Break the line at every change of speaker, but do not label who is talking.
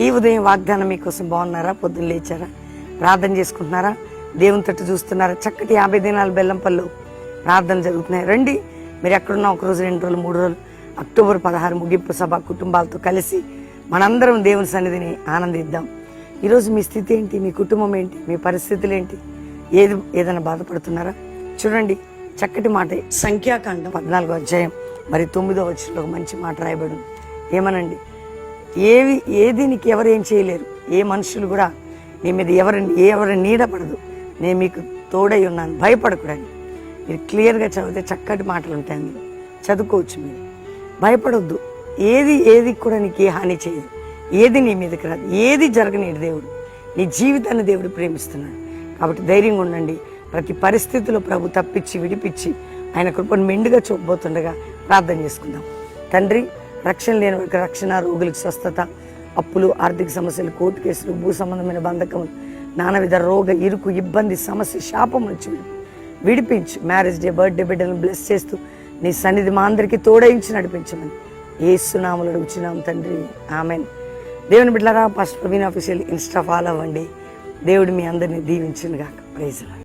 ఈ ఉదయం వాగ్దానం మీకోసం బాగున్నారా? పొద్దున్న లేచారా? ప్రార్థన చేసుకుంటున్నారా? దేవుని తట్టు చూస్తున్నారా? చక్కటి 50 దినాలు బెల్లంపల్లిలో ప్రార్థన జరుగుతున్నాయి. రండి, మీరు ఎక్కడున్నా 1 రోజు 2 రోజులు 3 రోజులు అక్టోబర్ 16 ముగింపు సభ కుటుంబాలతో కలిసి మనందరం దేవుని సన్నిధిని ఆనందిద్దాం. ఈరోజు మీ స్థితి ఏంటి? మీ కుటుంబం ఏంటి? మీ పరిస్థితులు ఏంటి? ఏదైనా బాధపడుతున్నారా? చూడండి, చక్కటి మాట సంఖ్యాకాండం 14వ అధ్యాయం మరి 9వ వచనంలో ఒక మంచి మాట రాయబడింది. ఏమనండి, ఏది నీకు ఎవరు ఏం చేయలేరు, ఏ మనుషులు కూడా నీ మీద ఎవరి నీడపడదు, నేను మీకు తోడై ఉన్నాను, భయపడకూడని. మీరు క్లియర్గా చదివితే చక్కటి మాటలు ఉంటాయి, అందులో చదువుకోవచ్చు. మీరు భయపడొద్దు. ఏది కూడా నీకు ఏ హాని చేయదు, ఏది నీ మీదకి రాదు, ఏది జరగనేడు. దేవుడు నీ జీవితాన్ని దేవుడు ప్రేమిస్తున్నాడు. కాబట్టి ధైర్యంగా ఉండండి. ప్రతి పరిస్థితిలో ప్రభు తప్పించి విడిపించి ఆయన కృపను మెండుగా చూపబోతుండగా ప్రార్థన చేసుకుందాం. తండ్రి, రక్షణ లేని వారికి రక్షణ, రోగులకు స్వస్థత, అప్పులు, ఆర్థిక సమస్యలు, కోర్టు కేసులు, భూ సంబంధమైన బంధకములు, నానావిధ రోగ, ఇరుకు, ఇబ్బంది, సమస్య, శాపం నుంచి విడిపించు. మ్యారేజ్ డే, బర్త్డే బిడ్డలను బ్లెస్ చేస్తూ నీ సన్నిధి మా అందరికీ తోడయించి నడిపించమని యేసు నామములో అడుగుచున్నాం తండ్రి, ఆమెన్. దేవుని బిడ్డలారా, pastor Praveen official insta follow అవ్వండి. దేవుడు మీ అందరినీ దీవించును గాక. Praise lord.